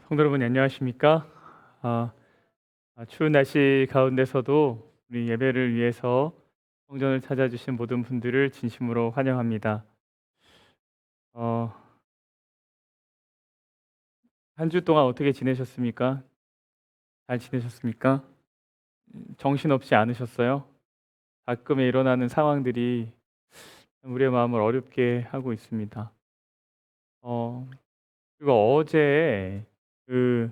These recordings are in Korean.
성도 여러분 안녕하십니까? 아, 추운 날씨 가운데서도 우리 예배를 위해서 성전을 찾아주신 모든 분들을 진심으로 환영합니다. 어, 한 주 동안 어떻게 지내셨습니까? 잘 지내셨습니까? 정신없지 않으셨어요? 가끔에 일어나는 상황들이 우리의 마음을 어렵게 하고 있습니다. 어, 그리고 어제 그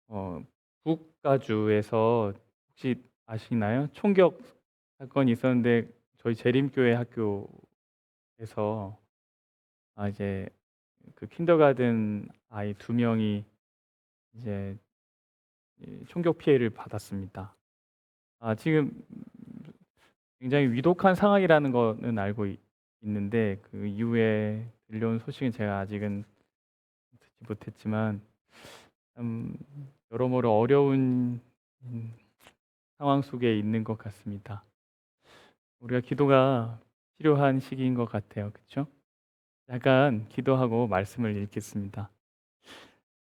어, 북가주에서 혹시 아시나요? 총격 사건이 있었는데 저희 재림교회 학교에서 이제 그 킨더가든 아이 2명이 이제 이 총격 피해를 받았습니다. 지금 굉장히 위독한 상황이라는 거는 알고 있는데 그 이후에 들려온 소식은 제가 아직은 듣지 못했지만 참 여러모로 어려운 상황 속에 있는 것 같습니다. 우리가 기도가 필요한 시기인 것 같아요. 그렇죠? 잠깐 기도하고 말씀을 읽겠습니다.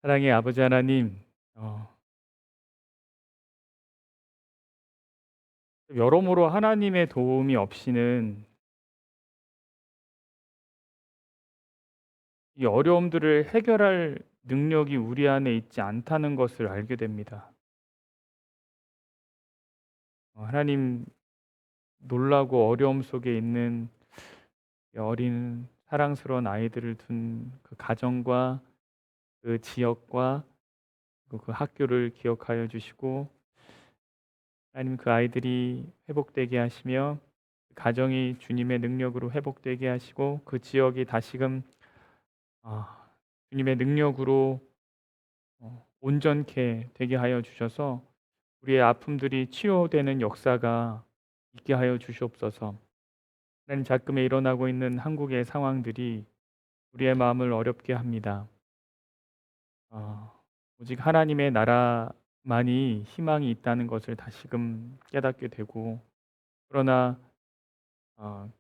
사랑의 아버지 하나님, 어, 여러모로 하나님의 도움이 없이는 이 어려움들을 해결할 능력이 우리 안에 있지 않다는 것을 알게 됩니다. 하나님, 놀라고 어려움 속에 있는 이 어린 사랑스러운 아이들을 둔 그 가정과 그 지역과 그 학교를 기억하여 주시고, 하나님 그 아이들이 회복되게 하시며 그 가정이 주님의 능력으로 회복되게 하시고 그 지역이 다시금 아, 주님의 능력으로 온전케 되게 하여 주셔서 우리의 아픔들이 치유되는 역사가 있게 하여 주시옵소서. 하나님, 작금에 일어나고 있는 한국의 상황들이 우리의 마음을 어렵게 합니다. 어, 오직 하나님의 나라만이 희망이 있다는 것을 다시금 깨닫게 되고, 그러나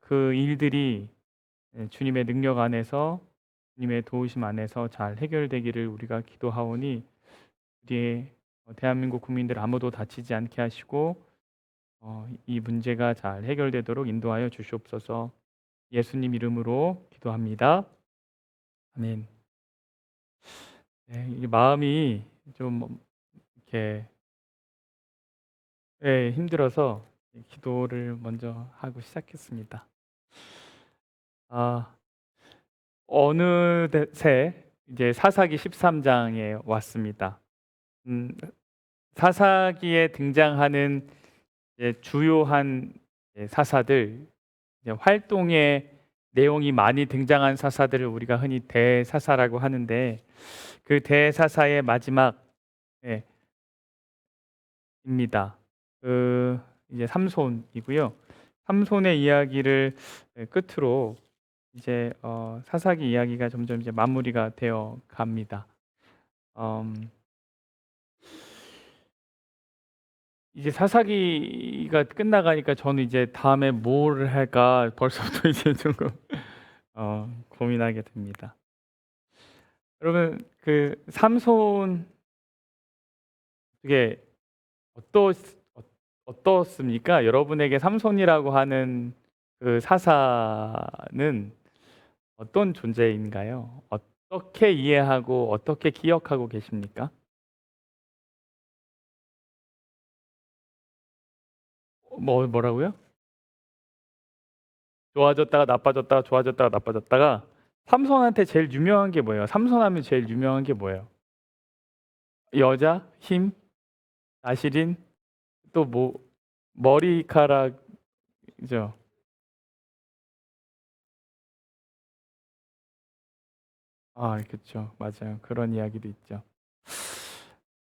그 일들이 주님의 능력 안에서, 주님의 도우심 안에서 잘 해결되기를 우리가 기도하오니 우리의 대한민국 국민들 아무도 다치지 않게 하시고 이 문제가 잘 해결되도록 인도하여 주시옵소서. 예수님 이름으로 기도합니다. 아멘. 네, 이 마음이 좀 이렇게 힘들어서 기도를 먼저 하고 시작했습니다. 아, 어느새 이제 사사기 13장에 왔습니다. 음, 사사기에 등장하는 주요한 사사들, 활동의 내용이 많이 등장한 사사들을 우리가 흔히 대사사라고 하는데 그 대사사의 마지막입니다. 그 이제 삼손이고요. 삼손의 이야기를 끝으로 이제 사사기 이야기가 점점 이제 마무리가 되어 갑니다. 음, 이제 사사기가 끝나가니까 저는 이제 다음에 뭘 할까 벌써부터 이제 조금 고민하게 됩니다. 여러분, 그 삼손 그게 어떠 어떻습니까? 여러분에게 삼손이라고 하는 그 사사는 어떤 존재인가요? 어떻게 이해하고 어떻게 기억하고 계십니까? 뭐라고요? 좋아졌다가 나빠졌다가 좋아졌다가 나빠졌다가. 삼손한테 제일 유명한 게 뭐예요? 삼손하면 제일 유명한 게 뭐예요? 여자, 힘, 나실인, 또 뭐 머리카락이죠. 그쵸. 맞아요. 그런 이야기도 있죠.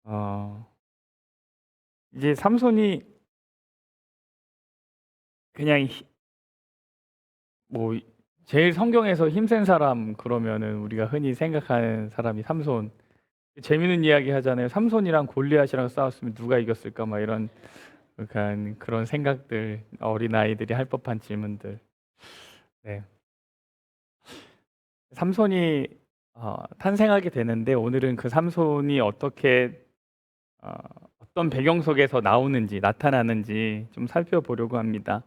어 이제 삼손이 그냥 뭐 제일 성경에서 힘센 사람 그러면은 우리가 흔히 생각하는 사람이 삼손. 재밌는 이야기 하잖아요. 삼손이랑 골리앗이랑 싸웠으면 누가 이겼을까 막 이런 약간 그런 생각들, 어린아이들이 할 법한 질문들. 네. 삼손이 탄생하게 되는데 오늘은 그 삼손이 어떻게 어떤 배경 속에서 나오는지 나타나는지 좀 살펴보려고 합니다.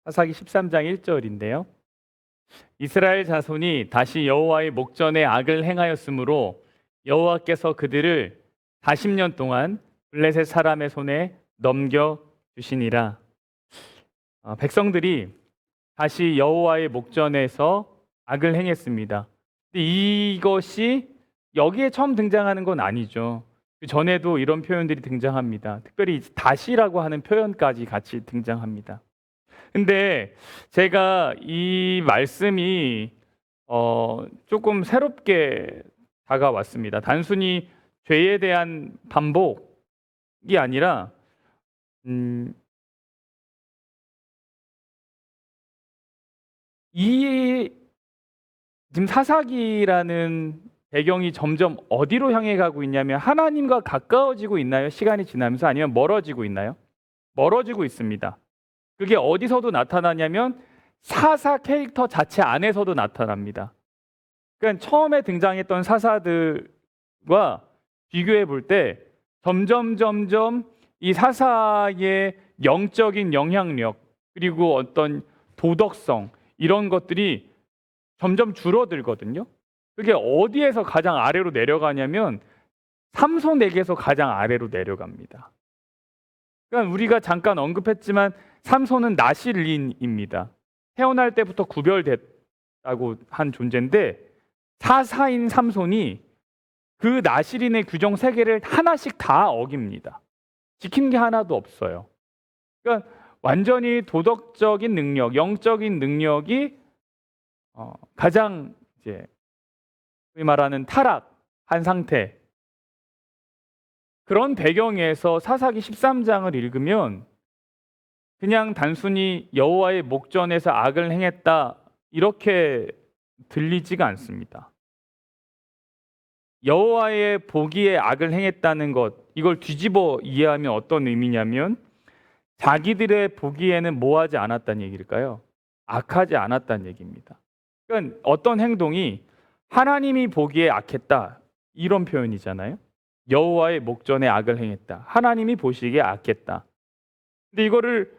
사사기 13장 1절인데요. 이스라엘 자손이 다시 여호와의 목전에 악을 행하였으므로 여호와께서 그들을 40년 동안 블레셋 사람의 손에 넘겨 주시니라. 백성들이 다시 여호와의 목전에서 악을 행했습니다. 근데 이것이 여기에 처음 등장하는 건 아니죠. 그 전에도 이런 표현들이 등장합니다. 특별히 다시라고 하는 표현까지 같이 등장합니다. 근데 제가 이 말씀이 조금 새롭게 다가왔습니다. 단순히 죄에 대한 반복이 아니라 이 지금 사사기라는 배경이 점점 어디로 향해 가고 있냐면 하나님과 가까워지고 있나요? 시간이 지나면서 아니면 멀어지고 있나요? 멀어지고 있습니다. 그게 어디서도 나타나냐면 사사 캐릭터 자체 안에서도 나타납니다. 그러니까 처음에 등장했던 사사들과 비교해 볼 때 점점 이 사사의 영적인 영향력 그리고 어떤 도덕성 이런 것들이 점점 줄어들거든요. 그게 어디에서 가장 아래로 내려가냐면 삼손에게서 가장 아래로 내려갑니다. 그러니까 우리가 잠깐 언급했지만 삼손은 나실린입니다. 태어날 때부터 구별됐다고 한 존재인데 사사인 삼손이 그 나실인의 규정 세 개를 하나씩 다 어깁니다. 지킨 게 하나도 없어요. 그러니까 완전히 도덕적인 능력, 영적인 능력이 가장 이제 소위 말하는 타락한 상태. 그런 배경에서 사사기 13장을 읽으면 그냥 단순히 여호와의 목전에서 악을 행했다 이렇게 들리지가 않습니다. 여호와의 보기에 악을 행했다는 것, 이걸 뒤집어 이해하면 어떤 의미냐면 자기들의 보기에는 뭐하지 않았다는 얘기일까요? 악하지 않았다는 얘기입니다. 그러니까 어떤 행동이 하나님이 보기에 악했다 이런 표현이잖아요. 여호와의 목전에 악을 행했다. 하나님이 보시기에 악했다. 근데 이거를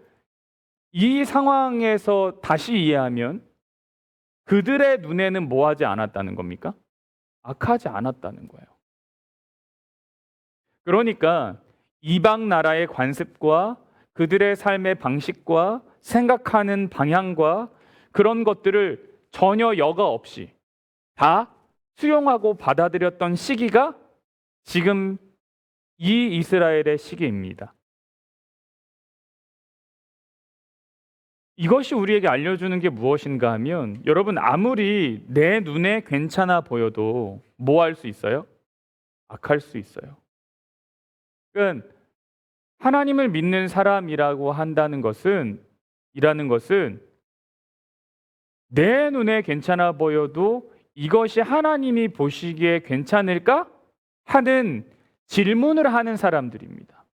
이 상황에서 다시 이해하면 그들의 눈에는 뭐하지 않았다는 겁니까? 악하지 않았다는 거예요. 그러니까 이방 나라의 관습과 그들의 삶의 방식과 생각하는 방향과 그런 것들을 전혀 여과 없이 다 수용하고 받아들였던 시기가 지금 이 이스라엘의 시기입니다. 이것이 우리에게 알려주는 게 무엇인가 하면 여러분 아무리 내 눈에 괜찮아 보여도 뭐 할 수 있어요? 악할 수 있어요. 그러니까 하나님을 믿는 사람이라고 한다는 것은 내 눈에 괜찮아 보여도 이것이 하나님이 보시기에 괜찮을까? 하는 질문을 하는 사람들입니다.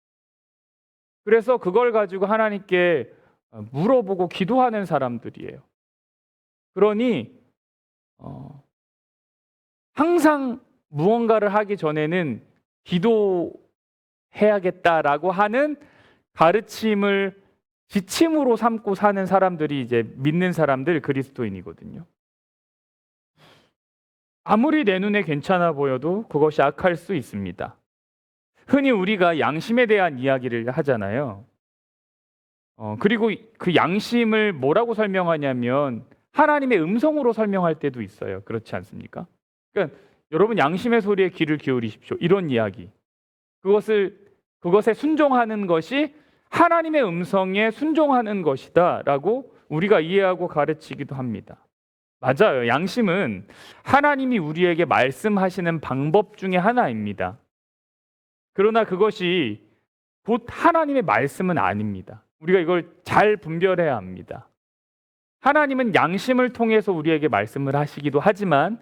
그래서 그걸 가지고 하나님께 물어보고 기도하는 사람들이에요. 그러니 항상 무언가를 하기 전에는 기도해야겠다라고 하는 가르침을 지침으로 삼고 사는 사람들이 이제 믿는 사람들 그리스도인이거든요. 아무리 내 눈에 괜찮아 보여도 그것이 악할 수 있습니다. 흔히 우리가 양심에 대한 이야기를 하잖아요. 그리고 그 양심을 뭐라고 설명하냐면 하나님의 음성으로 설명할 때도 있어요. 그렇지 않습니까? 그러니까 여러분 양심의 소리에 귀를 기울이십시오. 이런 이야기. 그것에 순종하는 것이 하나님의 음성에 순종하는 것이다라고 우리가 이해하고 가르치기도 합니다. 맞아요. 양심은 하나님이 우리에게 말씀하시는 방법 중에 하나입니다. 그러나 그것이 곧 하나님의 말씀은 아닙니다. 우리가 이걸 잘 분별해야 합니다. 하나님은 양심을 통해서 우리에게 말씀을 하시기도 하지만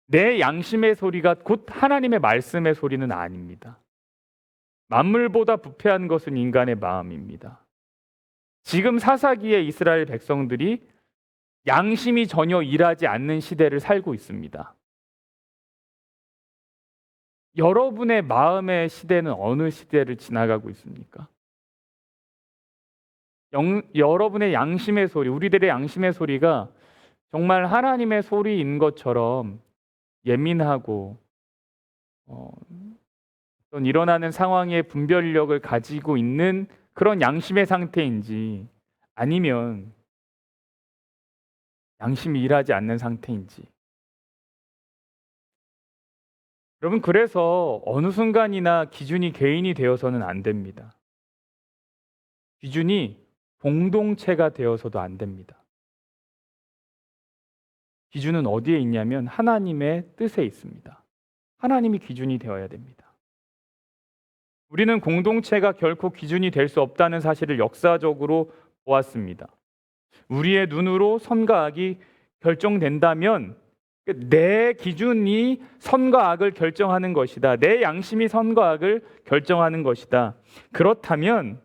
내 양심의 소리가 곧 하나님의 말씀의 소리는 아닙니다. 만물보다 부패한 것은 인간의 마음입니다. 지금 사사기의 이스라엘 백성들이 양심이 전혀 일하지 않는 시대를 살고 있습니다. 여러분의 마음의 시대는 어느 시대를 지나가고 있습니까? 여러분의 양심의 소리, 우리들의 양심의 소리가 정말 하나님의 소리인 것처럼 예민하고 어떤 일어나는 상황의 분별력을 가지고 있는 그런 양심의 상태인지, 아니면 양심이 일하지 않는 상태인지. 여러분, 그래서 어느 순간이나 기준이 개인이 되어서는 안 됩니다. 기준이 공동체가 되어서도 안 됩니다. 기준은 어디에 있냐면 하나님의 뜻에 있습니다. 하나님이 기준이 되어야 됩니다. 우리는 공동체가 결코 기준이 될 수 없다는 사실을 역사적으로 보았습니다. 우리의 눈으로 선과 악이 결정된다면 내 기준이 선과 악을 결정하는 것이다. 내 양심이 선과 악을 결정하는 것이다. 그렇다면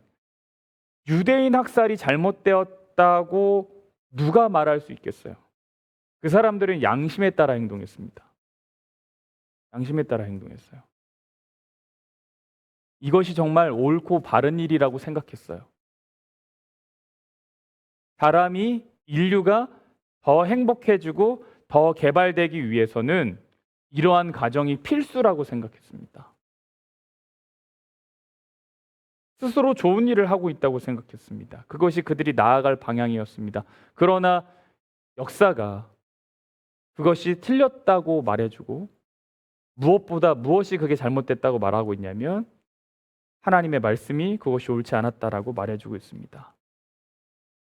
유대인 학살이 잘못되었다고 누가 말할 수 있겠어요? 그 사람들은 양심에 따라 행동했습니다. 양심에 따라 행동했어요. 이것이 정말 옳고 바른 일이라고 생각했어요. 사람이, 인류가 더 행복해지고 더 개발되기 위해서는 이러한 과정이 필수라고 생각했습니다. 스스로 좋은 일을 하고 있다고 생각했습니다. 그것이 그들이 나아갈 방향이었습니다. 그러나 역사가 그것이 틀렸다고 말해주고, 무엇보다 무엇이 그게 잘못됐다고 말하고 있냐면 하나님의 말씀이 그것이 옳지 않았다라고 말해주고 있습니다.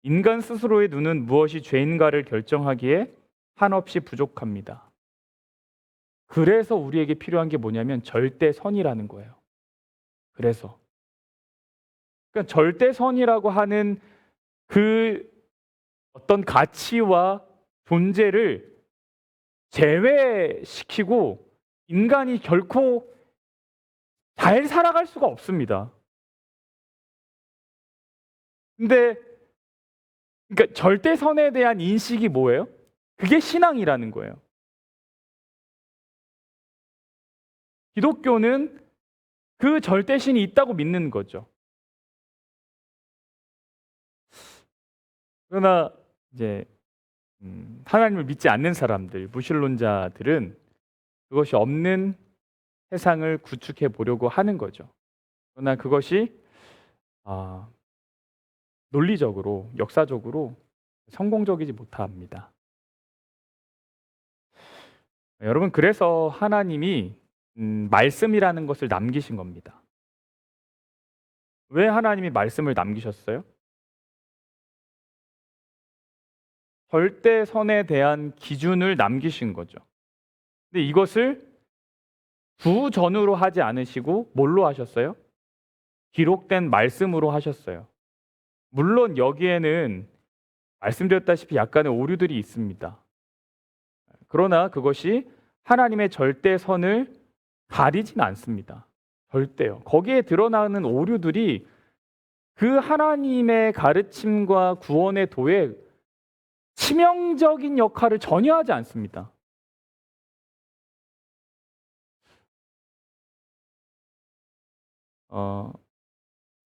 인간 스스로의 눈은 무엇이 죄인가를 결정하기에 한없이 부족합니다. 그래서 우리에게 필요한 게 뭐냐면 절대선이라는 거예요. 그러니까 절대선이라고 하는 그 어떤 가치와 존재를 제외시키고 인간이 결코 잘 살아갈 수가 없습니다. 근데 그러니까 절대선에 대한 인식이 뭐예요? 그게 신앙이라는 거예요. 기독교는 그 절대신이 있다고 믿는 거죠. 그러나 이제 하나님을 믿지 않는 사람들, 무신론자들은 그것이 없는 세상을 구축해 보려고 하는 거죠. 그러나 그것이 논리적으로, 역사적으로 성공적이지 못합니다. 여러분, 그래서 하나님이 말씀이라는 것을 남기신 겁니다. 왜 하나님이 말씀을 남기셨어요? 절대선에 대한 기준을 남기신 거죠. 근데 이것을 구전으로 하지 않으시고 뭘로 하셨어요? 기록된 말씀으로 하셨어요. 물론 여기에는 말씀드렸다시피 약간의 오류들이 있습니다. 그러나 그것이 하나님의 절대선을 가리진 않습니다. 절대요. 거기에 드러나는 오류들이 그 하나님의 가르침과 구원의 도에 치명적인 역할을 전혀 하지 않습니다.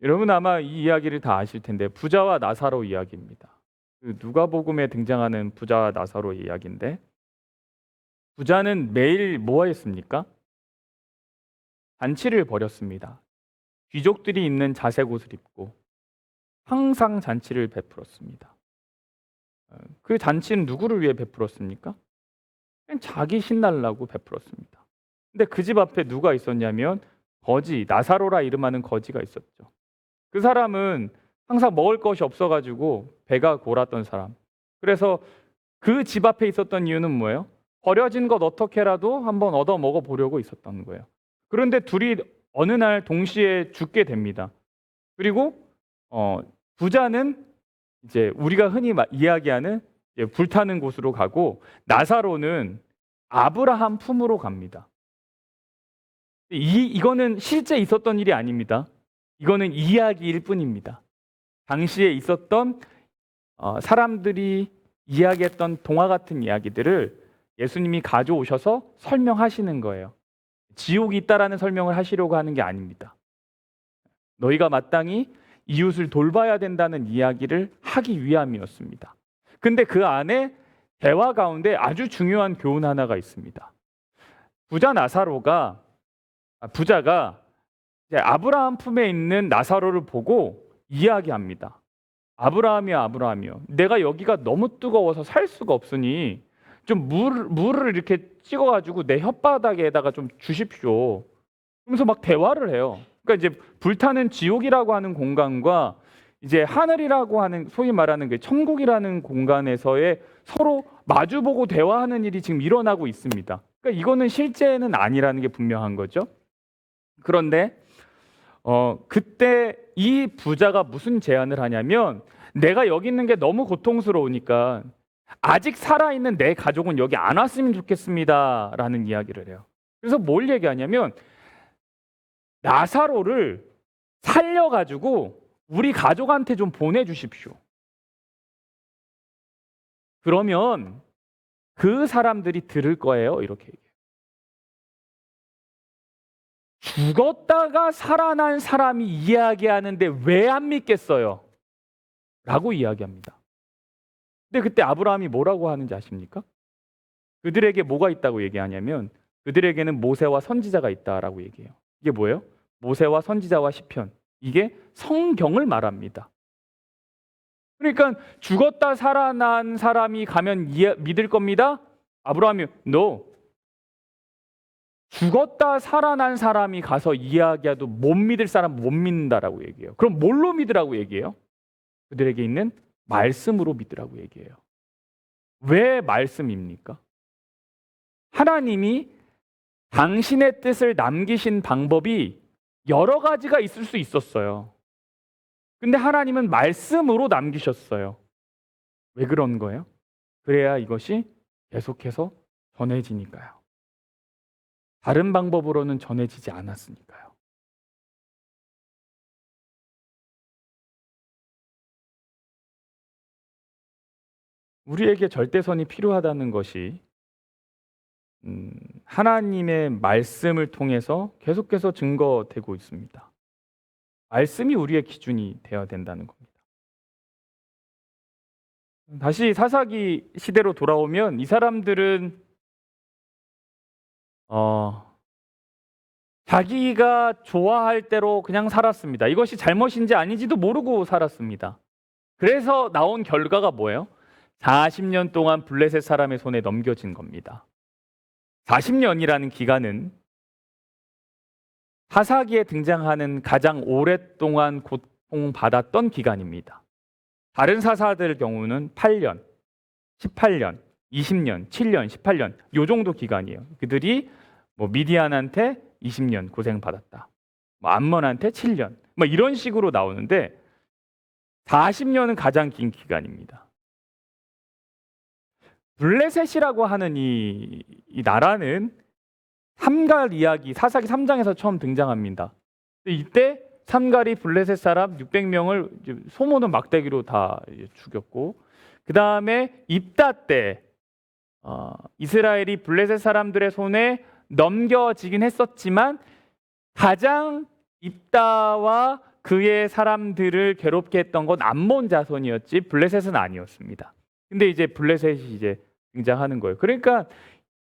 여러분 아마 이 이야기를 다 아실 텐데, 부자와 나사로 이야기입니다. 누가복음에 등장하는 부자와 나사로 이야기인데, 부자는 매일 뭐 했습니까? 잔치를 벌였습니다. 귀족들이 입는 자색 옷을 입고 항상 잔치를 베풀었습니다. 그 잔치는 누구를 위해 베풀었습니까? 그냥 자기 신나려고 베풀었습니다. 근데 그 집 앞에 누가 있었냐면 거지, 나사로라 이름하는 거지가 있었죠. 그 사람은 항상 먹을 것이 없어가지고 배가 골았던 사람. 그래서 그 집 앞에 있었던 이유는 뭐예요? 버려진 것 어떻게라도 한번 얻어 먹어보려고 있었던 거예요. 그런데 둘이 어느 날 동시에 죽게 됩니다. 그리고 부자는 이제 우리가 흔히 이야기하는 불타는 곳으로 가고, 나사로는 아브라함 품으로 갑니다. 이거는 실제 있었던 일이 아닙니다. 이거는 이야기일 뿐입니다. 당시에 있었던 사람들이 이야기했던 동화 같은 이야기들을 예수님이 가져오셔서 설명하시는 거예요. 지옥이 있다라는 설명을 하시려고 하는 게 아닙니다. 너희가 마땅히 이웃을 돌봐야 된다는 이야기를 하기 위함이었습니다. 근데 그 안에 대화 가운데 아주 중요한 교훈 하나가 있습니다. 부자가 이제 아브라함 품에 있는 나사로를 보고 이야기합니다. 아브라함이여, 내가 여기가 너무 뜨거워서 살 수가 없으니 좀 물을 이렇게 찍어가지고 내 혓바닥에다가 좀 주십시오. 그러면서 막 대화를 해요. 그러니까 이제 불타는 지옥이라고 하는 공간과 이제 하늘이라고 하는 소위 말하는 그 천국이라는 공간에서의 서로 마주보고 대화하는 일이 지금 일어나고 있습니다. 그러니까 이거는 실제는 아니라는 게 분명한 거죠. 그런데 그때 이 부자가 무슨 제안을 하냐면 내가 여기 있는 게 너무 고통스러우니까 아직 살아있는 내 가족은 여기 안 왔으면 좋겠습니다라는 이야기를 해요. 그래서 뭘 얘기하냐면 나사로를 살려가지고 우리 가족한테 좀 보내주십시오. 그러면 그 사람들이 들을 거예요. 이렇게 얘기해요. 죽었다가 살아난 사람이 이야기하는데 왜 안 믿겠어요? 라고 이야기합니다. 근데 그때 아브라함이 뭐라고 하는지 아십니까? 그들에게 뭐가 있다고 얘기하냐면 그들에게는 모세와 선지자가 있다라고 얘기해요. 이게 뭐예요? 모세와 선지자와 시편. 이게 성경을 말합니다. 그러니까 죽었다 살아난 사람이 가면 믿을 겁니다? 아브라함이 no. 죽었다 살아난 사람이 가서 이야기해도 못 믿을 사람 못 믿는다라고 얘기해요. 그럼 뭘로 믿으라고 얘기해요? 그들에게 있는 말씀으로 믿으라고 얘기해요. 왜 말씀입니까? 하나님이 당신의 뜻을 남기신 방법이 여러 가지가 있을 수 있었어요. 근데 하나님은 말씀으로 남기셨어요. 왜 그런 거예요? 그래야 이것이 계속해서 전해지니까요. 다른 방법으로는 전해지지 않았으니까요. 우리에게 절대선이 필요하다는 것이 하나님의 말씀을 통해서 계속해서 증거되고 있습니다. 말씀이 우리의 기준이 되어야 된다는 겁니다. 다시 사사기 시대로 돌아오면 이 사람들은 자기가 좋아할 대로 그냥 살았습니다. 이것이 잘못인지 아닌지도 모르고 살았습니다. 그래서 나온 결과가 뭐예요? 40년 동안 블레셋 사람의 손에 넘겨진 겁니다. 40년이라는 기간은 사사기에 등장하는 가장 오랫동안 고통받았던 기간입니다. 다른 사사들 경우는 8년, 18년, 20년, 7년, 18년 요 정도 기간이에요. 그들이 미디안한테 20년 고생받았다. 암몬한테 7년. 이런 식으로 나오는데 40년은 가장 긴 기간입니다. 블레셋이라고 하는 이 나라는 삼갈 이야기 사사기 3장에서 처음 등장합니다. 이때 삼갈이 블레셋 사람 600명을 소모는 막대기로 다 죽였고 그 다음에 입다 때 이스라엘이 블레셋 사람들의 손에 넘겨지긴 했었지만 가장 입다와 그의 사람들을 괴롭게 했던 건 암몬 자손이었지 블레셋은 아니었습니다. 근데 이제 블레셋이 이제 등장하는 거예요. 그러니까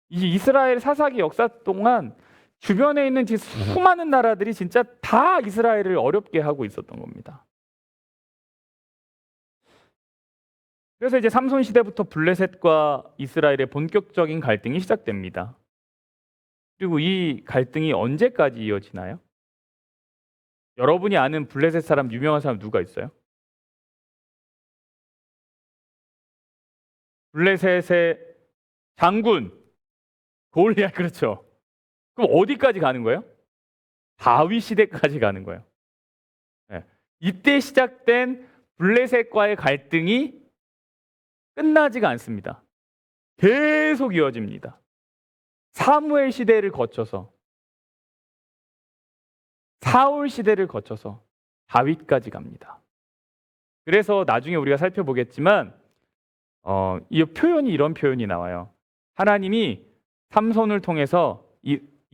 이 이스라엘 사사기 역사 동안 주변에 있는 수많은 나라들이 진짜 다 이스라엘을 어렵게 하고 있었던 겁니다. 그래서 이제 삼손 시대부터 블레셋과 이스라엘의 본격적인 갈등이 시작됩니다. 그리고 이 갈등이 언제까지 이어지나요? 여러분이 아는 블레셋 사람 유명한 사람 누가 있어요? 블레셋의 장군 골리앗. 그렇죠. 그럼 어디까지 가는 거예요? 다윗 시대까지 가는 거예요. 네. 이때 시작된 블레셋과의 갈등이 끝나지가 않습니다. 계속 이어집니다. 사무엘 시대를 거쳐서 사울 시대를 거쳐서 다윗까지 갑니다. 그래서 나중에 우리가 살펴보겠지만 이 표현이 이런 표현이 나와요. 하나님이 삼손을 통해서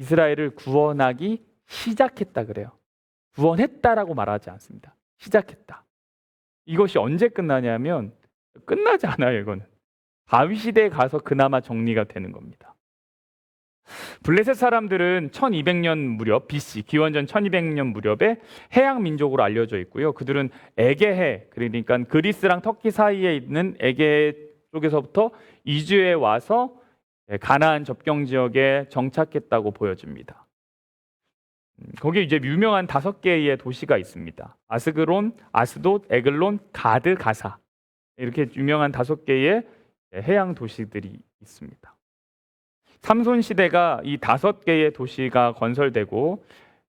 이스라엘을 구원하기 시작했다 그래요. 구원했다라고 말하지 않습니다. 시작했다. 이것이 언제 끝나냐면 끝나지 않아요. 이거는 다윗 시대에 가서 그나마 정리가 되는 겁니다. 블레셋 사람들은 1200년 무렵 BC 기원전 1200년 무렵에 해양 민족으로 알려져 있고요. 그들은 에게해, 그러니까 그리스랑 터키 사이에 있는 에게해 쪽에서부터 이주해 와서 가나안 접경 지역에 정착했다고 보여집니다. 거기 이제 유명한 5개의 도시가 있습니다. 아스그론, 아스돗, 에글론, 가드, 가사, 이렇게 유명한 5개의 해양 도시들이 있습니다. 삼손 시대가 이 5개의 도시가 건설되고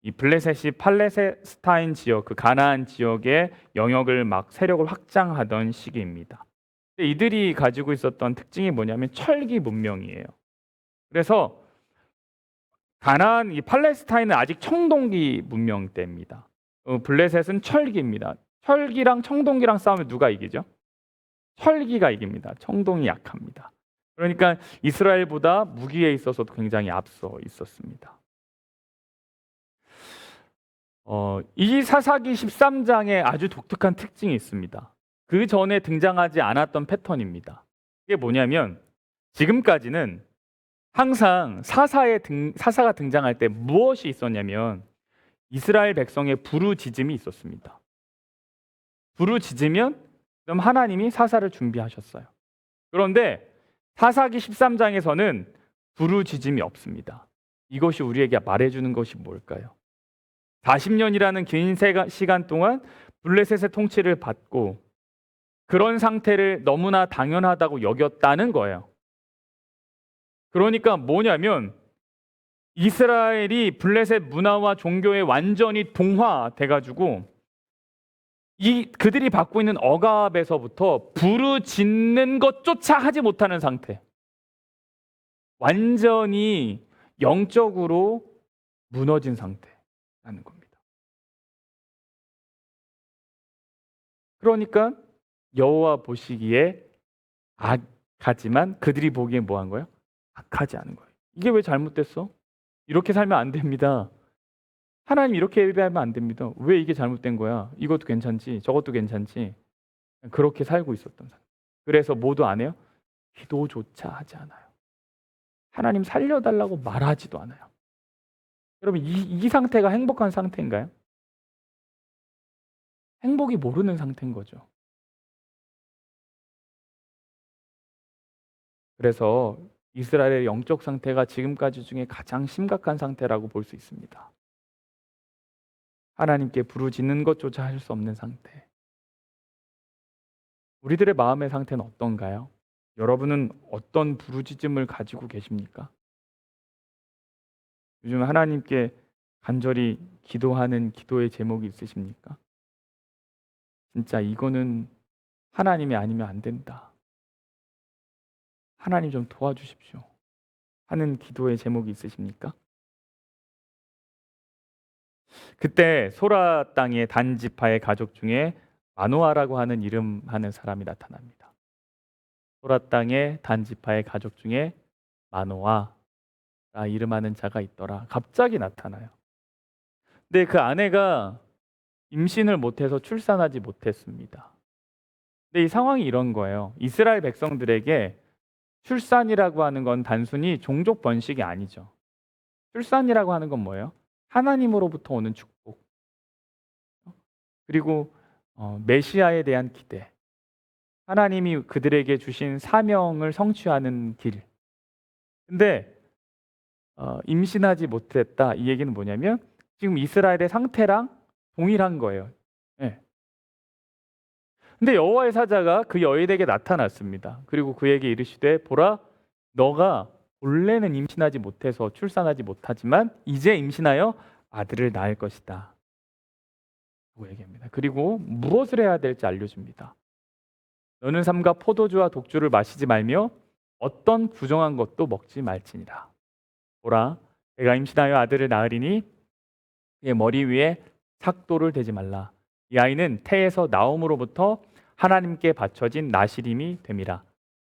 이 블레셋이 팔레스타인 지역, 그 가나안 지역의 영역을 막 세력을 확장하던 시기입니다. 이들이 가지고 있었던 특징이 뭐냐면 철기 문명이에요. 그래서 가나안, 이 팔레스타인은 아직 청동기 문명 때입니다. 블레셋은 철기입니다. 철기랑 청동기랑 싸우면 누가 이기죠? 철기가 이깁니다. 청동이 약합니다. 그러니까 이스라엘보다 무기에 있어서도 굉장히 앞서 있었습니다. 이 사사기 13장에 아주 독특한 특징이 있습니다. 그 전에 등장하지 않았던 패턴입니다. 이게 뭐냐면 지금까지는 항상 사사가 등장할 때 무엇이 있었냐면 이스라엘 백성의 부르짖음이 있었습니다. 부르짖으면 그럼 하나님이 사사를 준비하셨어요. 그런데 사사기 13장에서는 부르짖음이 없습니다. 이것이 우리에게 말해주는 것이 뭘까요? 40년이라는 긴 시간 동안 블레셋의 통치를 받고 그런 상태를 너무나 당연하다고 여겼다는 거예요. 그러니까 뭐냐면 이스라엘이 블레셋 문화와 종교에 완전히 동화돼가지고 그들이 받고 있는 억압에서부터 부르짖는 것조차 하지 못하는 상태, 완전히 영적으로 무너진 상태라는 겁니다. 그러니까 여호와 보시기에 악하지만 그들이 보기에 뭐한 거예요? 악하지 않은 거예요. 이게 왜 잘못됐어? 이렇게 살면 안 됩니다. 하나님 이렇게 예배하면 안 됩니다. 왜 이게 잘못된 거야? 이것도 괜찮지, 저것도 괜찮지. 그렇게 살고 있었던 사람. 그래서 뭐도 안 해요? 기도조차 하지 않아요. 하나님 살려달라고 말하지도 않아요. 여러분 이 상태가 행복한 상태인가요? 행복이 모르는 상태인 거죠. 그래서 이스라엘의 영적 상태가 지금까지 중에 가장 심각한 상태라고 볼 수 있습니다. 하나님께 부르짖는 것조차 할 수 없는 상태. 우리들의 마음의 상태는 어떤가요? 여러분은 어떤 부르짖음을 가지고 계십니까? 요즘 하나님께 간절히 기도하는 기도의 제목이 있으십니까? 진짜 이거는 하나님이 아니면 안 된다. 하나님 좀 도와주십시오. 하는 기도의 제목이 있으십니까? 그때 소라 땅의 단지파의 가족 중에 마노아라고 하는 이름하는 사람이 나타납니다. 소라 땅의 단지파의 가족 중에 마노아 이름하는 자가 있더라. 갑자기 나타나요. 근데 그 아내가 임신을 못해서 출산하지 못했습니다. 근데 이 상황이 이런 거예요. 이스라엘 백성들에게 출산이라고 하는 건 단순히 종족 번식이 아니죠. 출산이라고 하는 건 뭐예요? 하나님으로부터 오는 축복, 그리고 메시아에 대한 기대, 하나님이 그들에게 주신 사명을 성취하는 길. 근데 임신하지 못했다, 이 얘기는 뭐냐면 지금 이스라엘의 상태랑 동일한 거예요. 네. 근데 여호와의 사자가 그 여인에게 나타났습니다. 그리고 그에게 이르시되 보라, 너가 본래는 임신하지 못해서 출산하지 못하지만 이제 임신하여 아들을 낳을 것이다 라고 얘기합니다. 그리고 무엇을 해야 될지 알려줍니다. 너는 삼가 포도주와 독주를 마시지 말며 어떤 부정한 것도 먹지 말지니라. 보라, 내가 임신하여 아들을 낳으리니 그의 머리 위에 삭도를 대지 말라. 이 아이는 태에서 나옴으로부터 하나님께 바쳐진 나시림이 됨이라.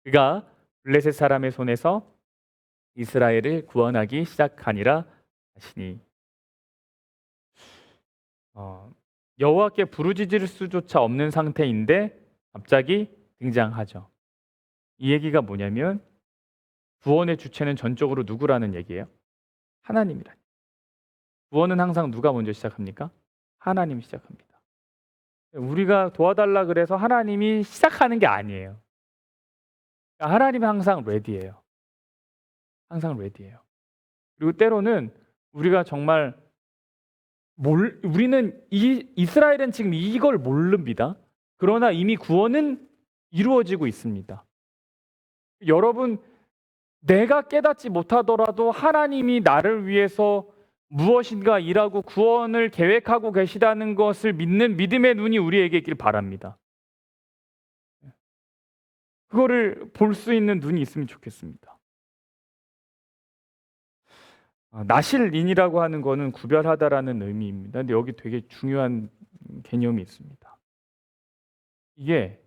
그가 블레셋 사람의 손에서 이스라엘을 구원하기 시작하니라 자신이 여호와께 부르짖을 수조차 없는 상태인데 갑자기 등장하죠. 이 얘기가 뭐냐면 구원의 주체는 전적으로 누구라는 얘기예요? 하나님이라. 구원은 항상 누가 먼저 시작합니까? 하나님이 시작합니다. 우리가 도와달라 그래서 하나님이 시작하는 게 아니에요. 하나님은 항상 레디예요. 항상 레디예요. 그리고 때로는 우리가 정말 우리는 이스라엘은 지금 이걸 모릅니다. 그러나 이미 구원은 이루어지고 있습니다. 여러분, 내가 깨닫지 못하더라도 하나님이 나를 위해서 무엇인가 일하고 구원을 계획하고 계시다는 것을 믿는 믿음의 눈이 우리에게 있길 바랍니다. 그거를 볼 수 있는 눈이 있으면 좋겠습니다. 나실인이라고 하는 거는 구별하다라는 의미입니다. 근데 여기 되게 중요한 개념이 있습니다. 이게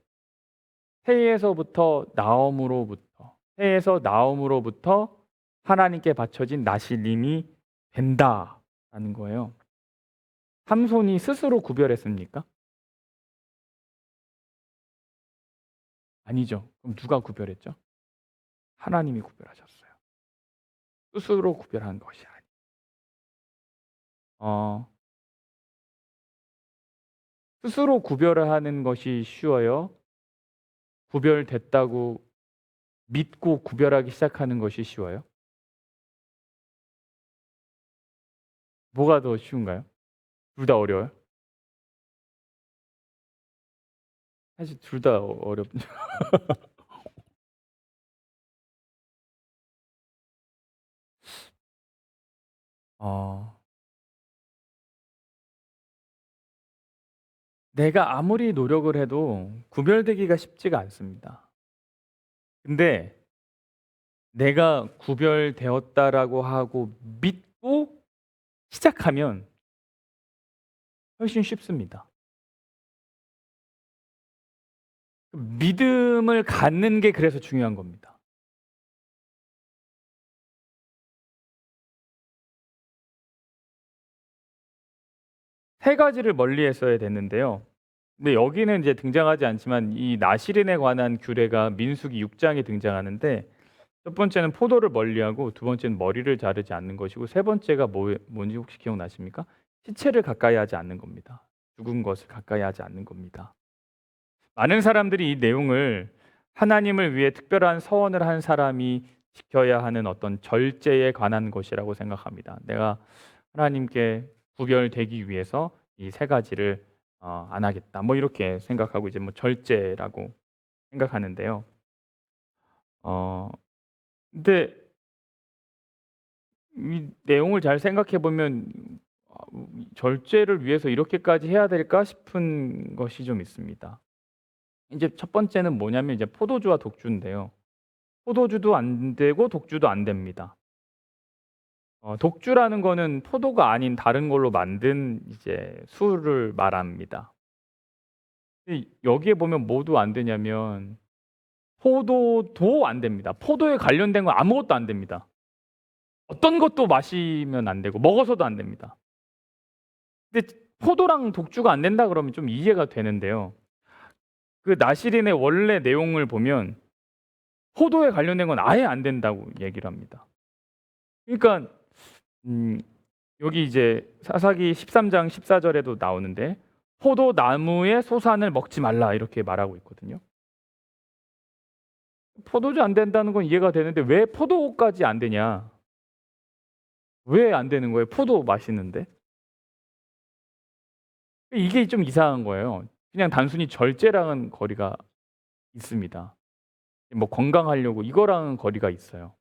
태에서 나옴으로부터 하나님께 바쳐진 나실임이 된다라는 거예요. 삼손이 스스로 구별했습니까? 아니죠. 그럼 누가 구별했죠? 하나님이 구별하셨어요. 스스로 구별한 것이 아니에요. 스스로 구별을 하는 것이 쉬워요? 구별됐다고 믿고 구별하기 시작하는 것이 쉬워요? 뭐가 더 쉬운가요? 둘 다 어려워요? 사실 둘 다 어렵죠. 내가 아무리 노력을 해도 구별되기가 쉽지가 않습니다. 근데 내가 구별되었다라고 하고 믿고 시작하면 훨씬 쉽습니다. 믿음을 갖는 게 그래서 중요한 겁니다. 세 가지를 멀리 했어야 됐는데요. 근데 여기는 이제 등장하지 않지만 이 나실인에 관한 규례가 민수기 6장에 등장하는데 첫 번째는 포도를 멀리하고 두 번째는 머리를 자르지 않는 것이고 세 번째가 뭔지 혹시 기억나십니까? 시체를 가까이 하지 않는 겁니다. 죽은 것을 가까이 하지 않는 겁니다. 많은 사람들이 이 내용을 하나님을 위해 특별한 서원을 한 사람이 지켜야 하는 어떤 절제에 관한 것이라고 생각합니다. 내가 하나님께 구별되기 위해서 이 세 가지를 안 하겠다. 뭐 이렇게 생각하고 이제 뭐 절제라고 생각하는데요. 근데 이 내용을 잘 생각해 보면 절제를 위해서 이렇게까지 해야 될까 싶은 것이 좀 있습니다. 이제 첫 번째는 뭐냐면 이제 포도주와 독주인데요. 포도주도 안 되고 독주도 안 됩니다. 독주라는 거는 포도가 아닌 다른 걸로 만든 이제 술을 말합니다. 여기에 보면 뭐도 안 되냐면 포도도 안 됩니다. 포도에 관련된 건 아무것도 안 됩니다. 어떤 것도 마시면 안 되고 먹어서도 안 됩니다. 근데 포도랑 독주가 안 된다 그러면 좀 이해가 되는데요. 그 나실인의 원래 내용을 보면 포도에 관련된 건 아예 안 된다고 얘기를 합니다. 그러니까 여기 이제 사사기 13장 14절에도 나오는데 포도나무의 소산을 먹지 말라 이렇게 말하고 있거든요. 포도주 안 된다는 건 이해가 되는데 왜 포도까지 안 되냐? 왜 안 되는 거예요? 포도 맛있는데? 이게 좀 이상한 거예요. 그냥 단순히 절제랑은 거리가 있습니다. 뭐 건강하려고 이거랑은 거리가 있어요.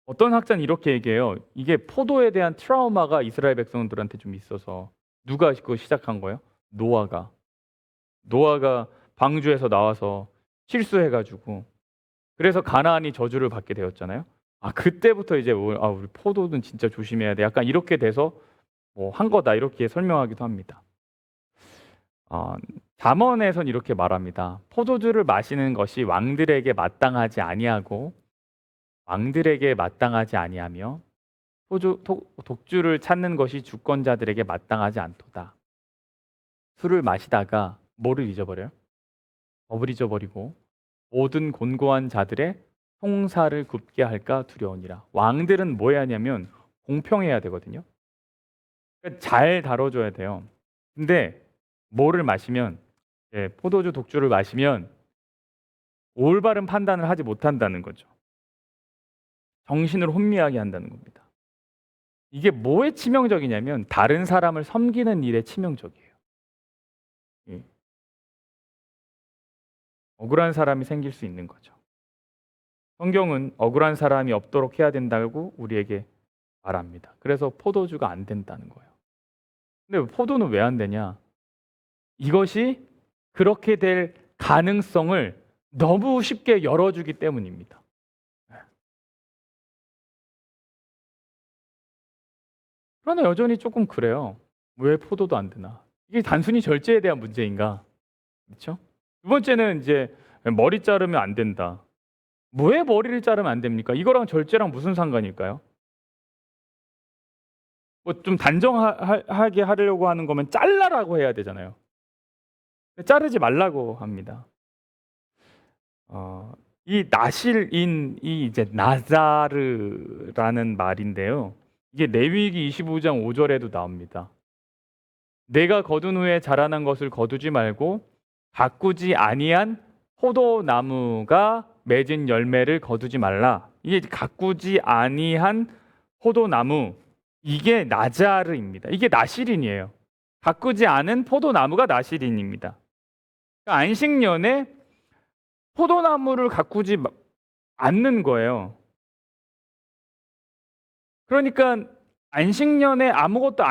어떤 학자는 이렇게 얘기해요. 이게 포도에 대한 트라우마가 이스라엘 백성들한테 좀 있어서 누가 그거 시작한 거예요? 노아가 방주에서 나와서 실수해가지고 그래서 가나안이 저주를 받게 되었잖아요. 그때부터 이제 우리 포도는 진짜 조심해야 돼. 약간 이렇게 돼서 뭐 한 거다 이렇게 설명하기도 합니다. 잠언에선 이렇게 말합니다. 포도주를 마시는 것이 왕들에게 마땅하지 아니하며 독주를 찾는 것이 주권자들에게 마땅하지 않도다. 술을 마시다가 뭐를 잊어버려요? 법을 잊어버리고 모든 곤고한 자들의 송사를 굽게 할까 두려우니라. 왕들은 뭐 해야 하냐면 공평해야 되거든요. 그러니까 잘 다뤄줘야 돼요. 근데 뭐를 마시면, 포도주 독주를 마시면 올바른 판단을 하지 못한다는 거죠. 정신을 혼미하게 한다는 겁니다. 이게 뭐에 치명적이냐면 다른 사람을 섬기는 일에 치명적이에요. 예. 억울한 사람이 생길 수 있는 거죠. 성경은 억울한 사람이 없도록 해야 된다고 우리에게 말합니다. 그래서 포도주가 안 된다는 거예요. 근데 포도는 왜 안 되냐? 이것이 그렇게 될 가능성을 너무 쉽게 열어주기 때문입니다. 그러나 여전히 조금 그래요. 왜 포도도 안 되나? 이게 단순히 절제에 대한 문제인가? 그렇죠? 두 번째는 이제 머리 자르면 안 된다. 왜 머리를 자르면 안 됩니까? 이거랑 절제랑 무슨 상관일까요? 뭐 좀 단정하게 하려고 하는 거면 잘라라고 해야 되잖아요. 자르지 말라고 합니다. 이 나실인이 이제 나자르라는 말인데요. 이게 레위기 25장 5절에도 나옵니다. 내가 거둔 후에 자라난 것을 거두지 말고 가꾸지 아니한 포도나무가 맺은 열매를 거두지 말라. 이게 가꾸지 아니한 포도나무, 이게 나자르입니다. 이게 나실인이에요. 가꾸지 않은 포도나무가 나실인입니다. 그러니까 안식년에 포도나무를 가꾸지 않는 거예요. 그러니까 안식년에 아무것도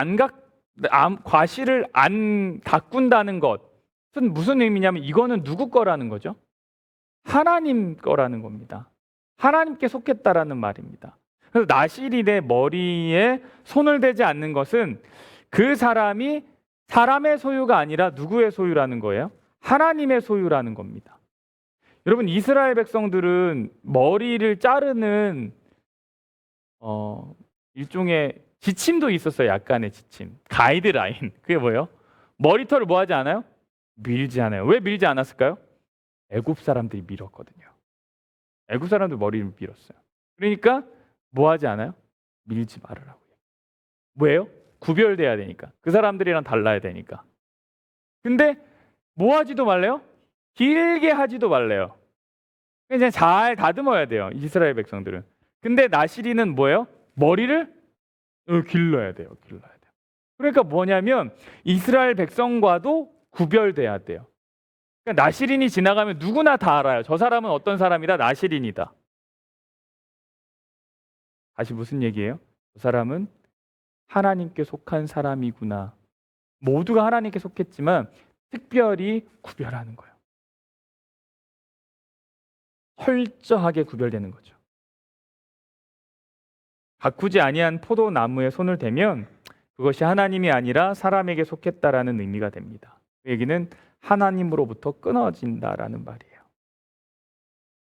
과실을 안 가꾼다는 것은 무슨 의미냐면 이거는 누구 거라는 거죠? 하나님 거라는 겁니다. 하나님께 속했다라는 말입니다. 그래서 나실인의 머리에 손을 대지 않는 것은 그 사람이 사람의 소유가 아니라 누구의 소유라는 거예요? 하나님의 소유라는 겁니다. 여러분, 이스라엘 백성들은 머리를 자르는 일종의 지침도 있었어요. 약간의 지침, 가이드라인. 그게 뭐예요? 머리털을 뭐 하지 않아요? 밀지 않아요. 왜 밀지 않았을까요? 애굽 사람들이 밀었거든요. 애굽 사람들 머리를 밀었어요. 그러니까 뭐 하지 않아요? 밀지 말으라고요. 뭐예요? 구별돼야 되니까. 그 사람들이랑 달라야 되니까. 근데 뭐 하지도 말래요? 길게 하지도 말래요. 그냥 잘 다듬어야 돼요. 이스라엘 백성들은. 근데 나시리는 뭐예요? 머리를 길러야 돼요. 길러야 돼요. 그러니까 뭐냐면 이스라엘 백성과도 구별돼야 돼요. 그러니까 나시린이 지나가면 누구나 다 알아요. 저 사람은 어떤 사람이다? 나시린이다. 다시 무슨 얘기예요? 저 사람은 하나님께 속한 사람이구나. 모두가 하나님께 속했지만 특별히 구별하는 거예요. 철저하게 구별되는 거죠. 가꾸지 아니한 포도나무에 손을 대면 그것이 하나님이 아니라 사람에게 속했다라는 의미가 됩니다. 그 얘기는 하나님으로부터 끊어진다라는 말이에요.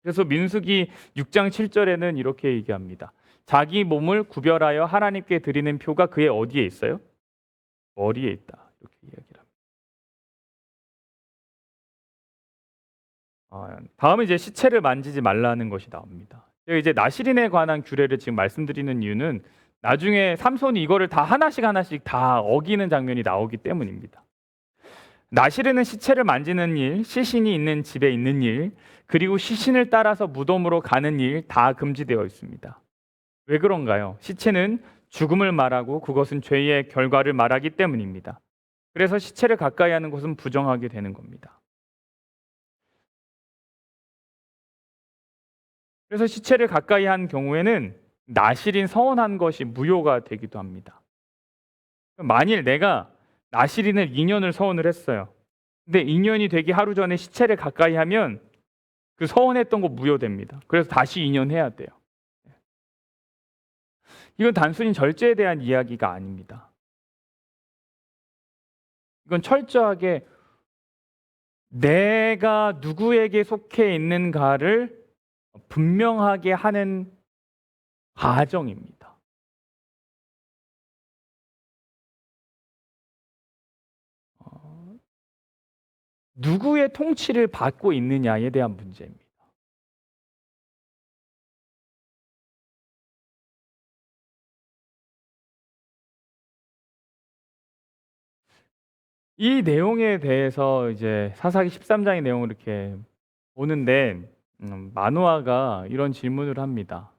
그래서 민수기 6장 7절에는 이렇게 얘기합니다. 자기 몸을 구별하여 하나님께 드리는 표가 그의 어디에 있어요? 머리에 있다. 이렇게 이야기를 합니다. 다음은 이제 시체를 만지지 말라는 것이 나옵니다. 제가 이제 나실인에 관한 규례를 지금 말씀드리는 이유는 나중에 삼손이 이거를 다 하나씩 다 어기는 장면이 나오기 때문입니다. 나실인은 시체를 만지는 일, 시신이 있는 집에 있는 일, 그리고 시신을 따라서 무덤으로 가는 일 다 금지되어 있습니다. 왜 그런가요? 시체는 죽음을 말하고 그것은 죄의 결과를 말하기 때문입니다. 그래서 시체를 가까이 하는 것은 부정하게 되는 겁니다. 그래서 시체를 가까이 한 경우에는 나실인 서원한 것이 무효가 되기도 합니다. 만일 내가 나실인을 2년을 서원을 했어요. 근데 2년이 되기 하루 전에 시체를 가까이 하면 그 서원했던 거 무효됩니다. 그래서 다시 2년 해야 돼요. 이건 단순히 절제에 대한 이야기가 아닙니다. 이건 철저하게 내가 누구에게 속해 있는가를 분명하게 하는 과정입니다. 누구의 통치를 받고 있느냐에 대한 문제입니다. 이 내용에 대해서 이제 사사기 13장의 내용을 이렇게 보는데 마노아가 이런 질문을 합니다.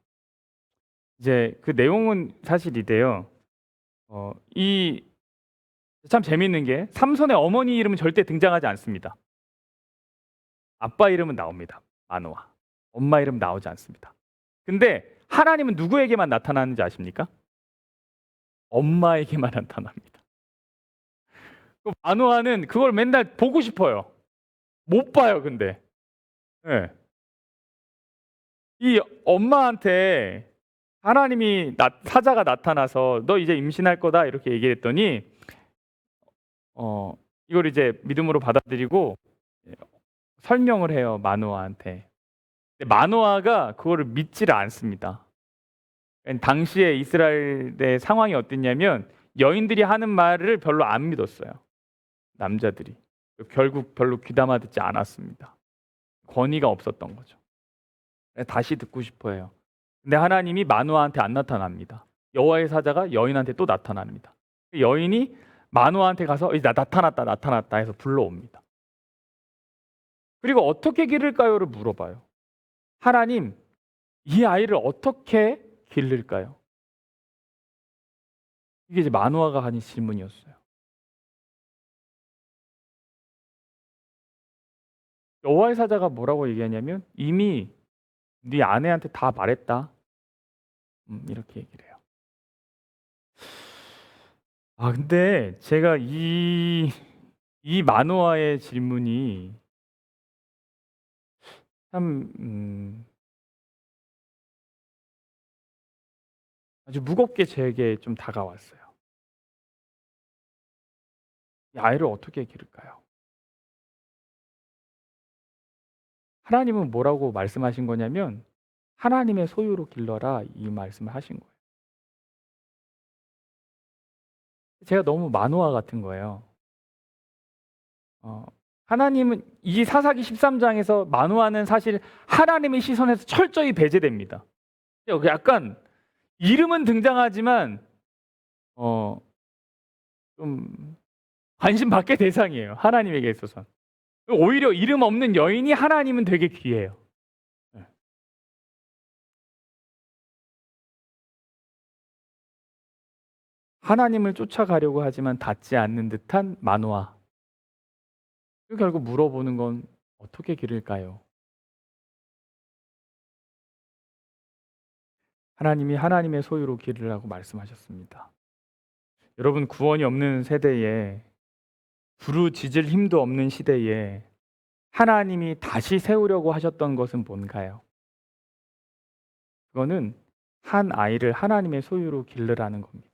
이제 그 내용은 사실 이래요. 이 참 재밌는 게 삼손의 어머니 이름은 절대 등장하지 않습니다. 아빠 이름은 나옵니다. 마노아. 엄마 이름 나오지 않습니다. 근데 하나님은 누구에게만 나타나는지 아십니까? 엄마에게만 나타납니다. 마노아는 그걸 맨날 보고 싶어요. 못 봐요, 근데. 네. 이 엄마한테 하나님이 사자가 나타나서 너 이제 임신할 거다 이렇게 얘기했더니 이걸 이제 믿음으로 받아들이고 설명을 해요, 마노아한테. 근데 마노아가 그거를 믿지를 않습니다. 당시에 이스라엘의 상황이 어땠냐면 여인들이 하는 말을 별로 안 믿었어요. 남자들이. 결국 별로 귀담아 듣지 않았습니다. 권위가 없었던 거죠. 다시 듣고 싶어 해요. 근데 하나님이 마노아한테 안 나타납니다. 여호와의 사자가 여인한테 또 나타납니다. 여인이 마노아한테 가서 나타났다 해서 불러옵니다. 그리고 어떻게 기를까요를 물어봐요. 하나님, 이 아이를 어떻게 기를까요? 이게 이제 마노아가 하는 질문이었어요. 여호와의 사자가 뭐라고 얘기하냐면 이미 네 아내한테 다 말했다. 이렇게 얘기를 해요. 근데 제가 이 마노아의 질문이 참 아주 무겁게 제게 좀 다가왔어요. 이 아이를 어떻게 기를까요? 하나님은 뭐라고 말씀하신 거냐면 하나님의 소유로 길러라 이 말씀을 하신 거예요. 제가 너무 마노아 같은 거예요. 하나님은 이 사사기 13장에서 마노아는 사실 하나님의 시선에서 철저히 배제됩니다. 약간 이름은 등장하지만 좀 관심 받게 대상이에요. 하나님에게 있어서. 오히려 이름 없는 여인이 하나님은 되게 귀해요. 하나님을 쫓아가려고 하지만 닿지 않는 듯한 마노아. 결국 물어보는 건 어떻게 기를까요? 하나님이 하나님의 소유로 기르라고 말씀하셨습니다. 여러분, 구원이 없는 세대에 부르짖을 힘도 없는 시대에 하나님이 다시 세우려고 하셨던 것은 뭔가요? 그거는 한 아이를 하나님의 소유로 기르라는 겁니다.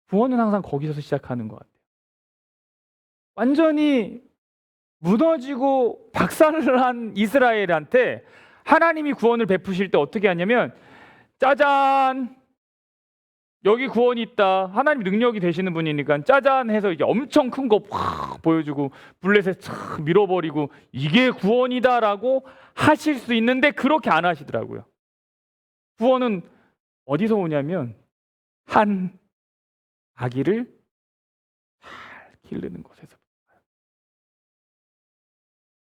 구원은 항상 거기서 시작하는 것 같아요. 완전히 무너지고 박살을 한 이스라엘한테 하나님이 구원을 베푸실 때 어떻게 하냐면 짜잔! 여기 구원이 있다. 하나님 능력이 되시는 분이니까 짜잔 해서 이제 엄청 큰 거 확 보여주고 블레셋 촥 밀어버리고 이게 구원이다라고 하실 수 있는데 그렇게 안 하시더라고요. 구원은 어디서 오냐면 한 아기를 잘 기르는 곳에서.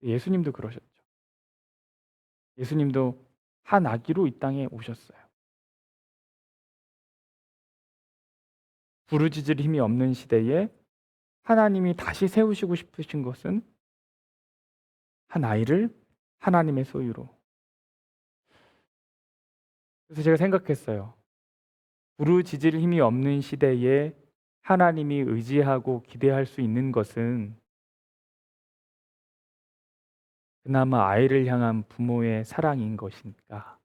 예수님도 그러셨죠. 예수님도 한 아기로 이 땅에 오셨어요. 부르짖을 힘이 없는 시대에 하나님이 다시 세우시고 싶으신 것은 한 아이를 하나님의 소유로. 그래서 제가 생각했어요. 부르짖을 힘이 없는 시대에 하나님이 의지하고 기대할 수 있는 것은 그나마 아이를 향한 부모의 사랑인 것인가?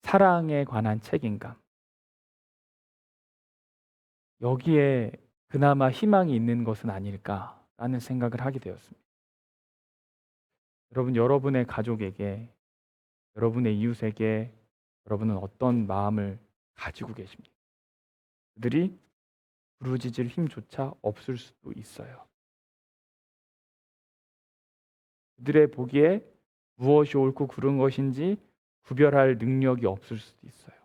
사랑에 관한 책임감. 여기에 그나마 희망이 있는 것은 아닐까라는 생각을 하게 되었습니다. 여러분, 여러분의 가족에게, 여러분의 이웃에게 여러분은 어떤 마음을 가지고 계십니까? 그들이 부르짖을 힘조차 없을 수도 있어요. 그들의 보기에 무엇이 옳고 그른 것인지 구별할 능력이 없을 수도 있어요.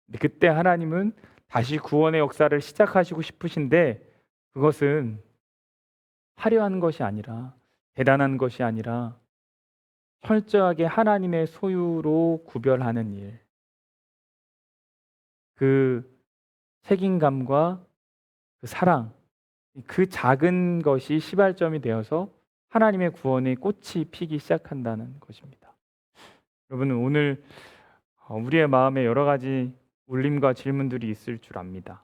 근데 그때 하나님은 다시 구원의 역사를 시작하시고 싶으신데 그것은 화려한 것이 아니라 대단한 것이 아니라 철저하게 하나님의 소유로 구별하는 일, 그 책임감과 그 사랑, 그 작은 것이 시발점이 되어서 하나님의 구원의 꽃이 피기 시작한다는 것입니다. 여러분은 오늘 우리의 마음에 여러 가지 울림과 질문들이 있을 줄 압니다.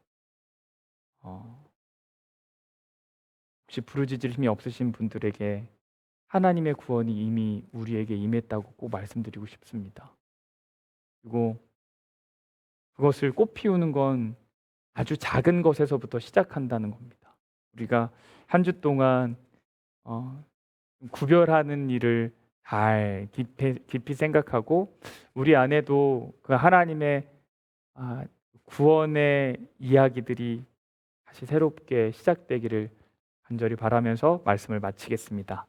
혹시 부르짖을 힘이 없으신 분들에게 하나님의 구원이 이미 우리에게 임했다고 꼭 말씀드리고 싶습니다. 그리고 그것을 꽃 피우는 건 아주 작은 것에서부터 시작한다는 겁니다. 우리가 한 주 동안 구별하는 일을 잘 깊이 생각하고 우리 안에도 그 하나님의 구원의 이야기들이 다시 새롭게 시작되기를 간절히 바라면서 말씀을 마치겠습니다.